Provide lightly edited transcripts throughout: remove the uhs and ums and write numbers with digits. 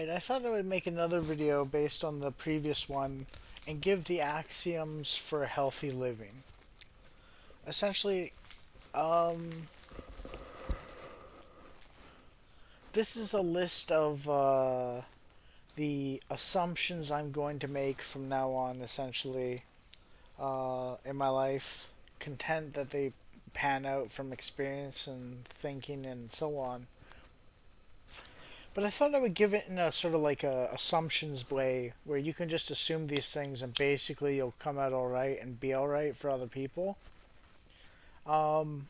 Alright, I thought I would make another video based on the previous one and give the axioms for healthy living. Essentially, um, this is a list of the assumptions I'm going to make from now on, essentially, in my life. Content that they pan out from experience and thinking and so on. But I thought I would give it in a sort of like a assumptions way where you can just assume these things and basically you'll come out all right and be all right for other people. Um,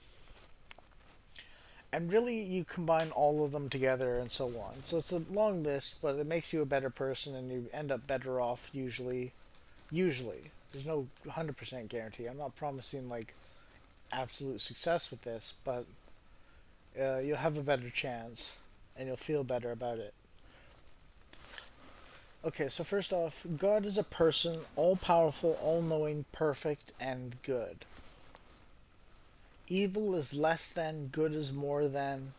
and really you combine all of them together and so on. So it's a long list, but it makes you a better person and you end up better off usually. Usually. There's no 100% guarantee. I'm not promising like absolute success with this, but you'll have a better chance and you'll feel better about it. Okay, so first off, God is a person, all powerful, all knowing, perfect, and good. Evil is less than, good is more than.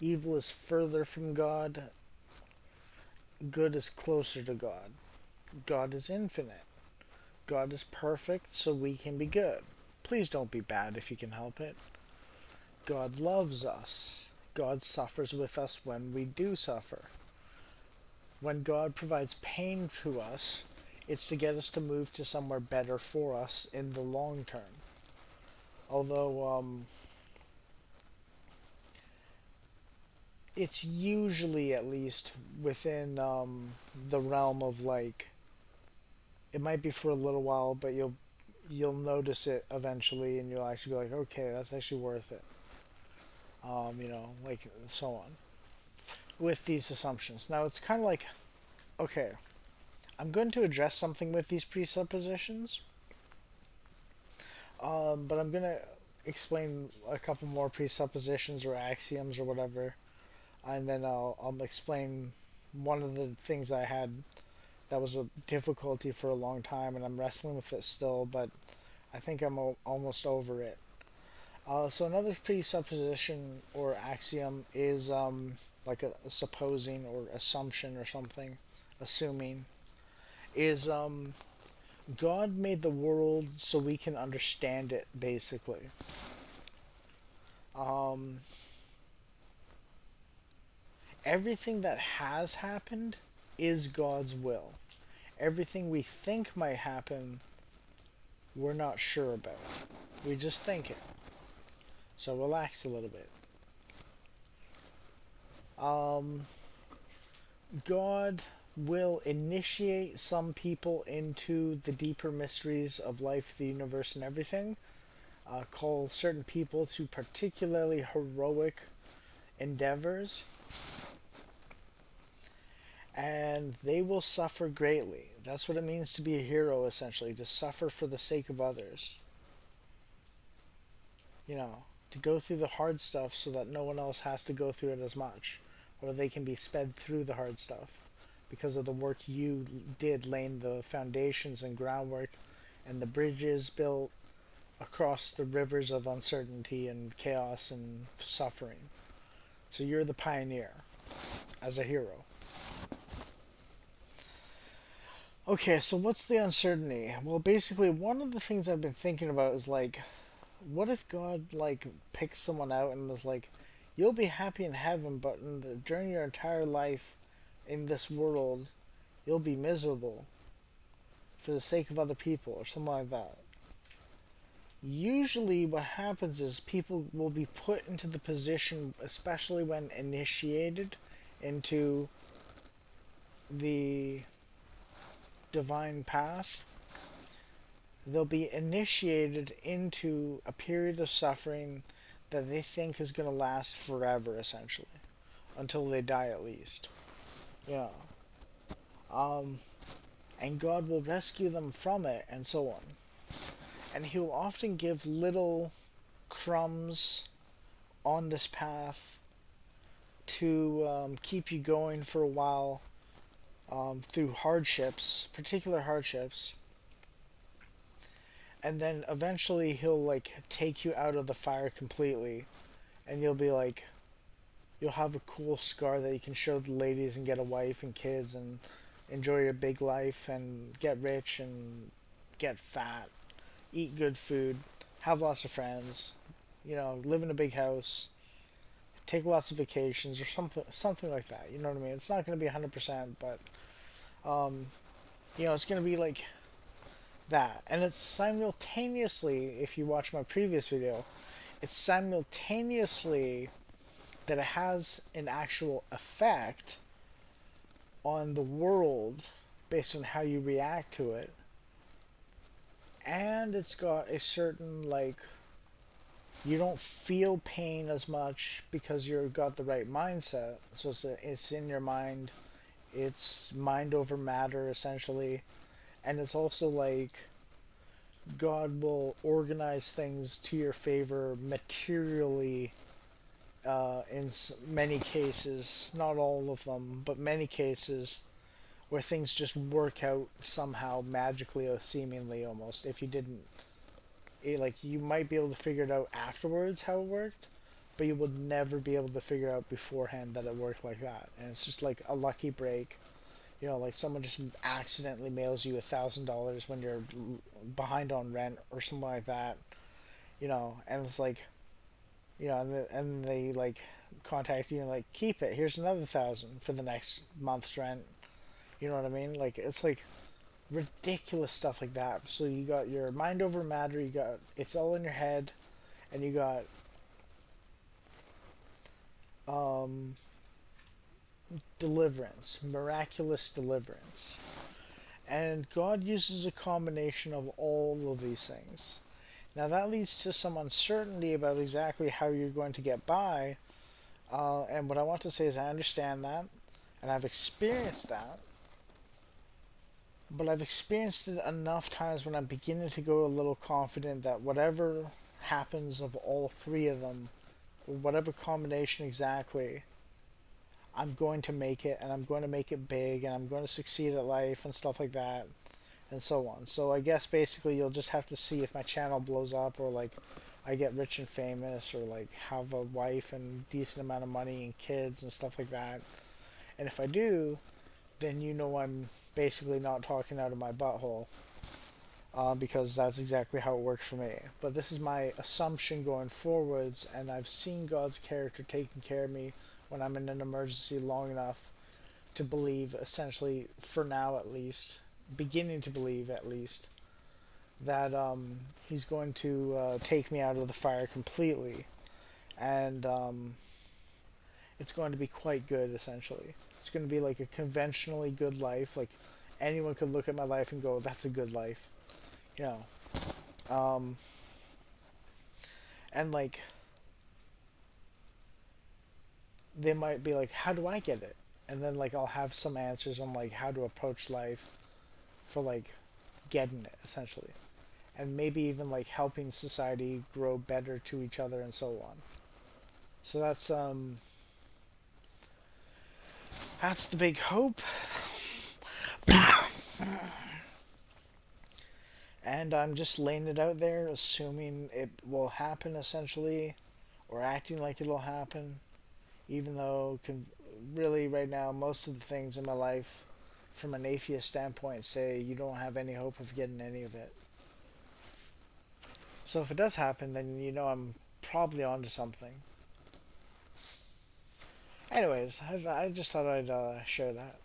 Evil is further from God, good is closer to God. God is infinite. God is perfect, so we can be good. Please don't be bad if you can help it. God loves us. God suffers with us when we do suffer. When God provides pain to us, it's to get us to move to somewhere better for us in the long term. Although, it's usually at least within the realm of like it might be for a little while, but you'll notice it eventually, and you'll actually be like, okay, that's actually worth it. Like so on with these assumptions. Now it's kind of like, okay, I'm going to address something with these presuppositions, but I'm gonna explain a couple more presuppositions or axioms or whatever, and then I'll explain one of the things I had that was a difficulty for a long time, and I'm wrestling with it still, but I think I'm almost over it. So another presupposition or axiom is like a supposing or assumption or something, assuming, is God made the world so we can understand it, basically. Um, Everything that has happened is God's will. Everything we think might happen, we're not sure about. We just think it. So relax a little bit. Um, God will initiate some people into the deeper mysteries of life, the universe, and everything. Call certain people to particularly heroic endeavors, and they will suffer greatly. That's what it means to be a hero, essentially, to suffer for the sake of others. You know, to go through the hard stuff so that no one else has to go through it as much, or they can be sped through the hard stuff because of the work you did laying the foundations and groundwork and the bridges built across the rivers of uncertainty and chaos and suffering. So you're the pioneer as a hero. Okay, so what's the uncertainty? Well, basically, one of the things I've been thinking about is like, what if God like picks someone out and was like, "You'll be happy in heaven, but during your entire life in this world, you'll be miserable for the sake of other people," or something like that. Usually, what happens is people will be put into the position, especially when initiated into the divine path, they'll be initiated into a period of suffering that they think is going to last forever, essentially, until they die at least. Yeah. Um, and God will rescue them from it, and so on. And He will often give little crumbs on this path to keep you going for a while through hardships, particular hardships, and then eventually He'll like take you out of the fire completely, and you'll be like, you'll have a cool scar that you can show the ladies and get a wife and kids and enjoy your big life and get rich and get fat, eat good food, have lots of friends, live in a big house, take lots of vacations or something like that. You know what I mean? It's not going to be 100%, but it's going to be like that. And it's simultaneously, if you watch my previous video, it's simultaneously that it has an actual effect on the world based on how you react to it. And it's got a certain, like, you don't feel pain as much because you've got the right mindset. So it's in your mind. It's mind over matter, essentially. And it's also like God will organize things to your favor materially, in many cases, not all of them, but many cases where things just work out somehow magically or seemingly almost. If you didn't, like, you might be able to figure it out afterwards how it worked, but you would never be able to figure out beforehand that it worked like that. And it's just like a lucky break. Like someone just accidentally mails you $1,000 when you're behind on rent or something like that. And it's like, and they like contact you and like, keep it. Here's another 1,000 for the next month's rent. You know what I mean? Like, it's like ridiculous stuff like that. So you got your mind over matter. You got, it's all in your head, and you got um, deliverance, miraculous deliverance. And God uses a combination of all of these things. Now that leads to some uncertainty about exactly how you're going to get by. And what I want to say is I understand that, and I've experienced that. But I've experienced it enough times when I'm beginning to go a little confident that whatever happens of all three of them, whatever combination exactly, I'm going to make it, and I'm going to make it big, and I'm going to succeed at life and stuff like that, and so on. So I guess basically you'll just have to see if my channel blows up, or like I get rich and famous, or like have a wife and decent amount of money and kids and stuff like that. And if I do, then I'm basically not talking out of my butthole, because that's exactly how it works for me. But this is my assumption going forwards, and I've seen God's character taking care of me when I'm in an emergency long enough to believe, essentially, for now at least, beginning to believe at least, that He's going to take me out of the fire completely. And it's going to be quite good, essentially. It's going to be like a conventionally good life. Like, anyone could look at my life and go, that's a good life. You know. And like, they might be like, how do I get it? And then like I'll have some answers on like how to approach life for like getting it, essentially. And maybe even like helping society grow better to each other and so on. So that's the big hope. And I'm just laying it out there, assuming it will happen, essentially, or acting like it'll happen, even though really right now most of the things in my life, from an atheist standpoint, say you don't have any hope of getting any of it. So if it does happen, then I'm probably onto something. Anyways, I just thought I'd share that.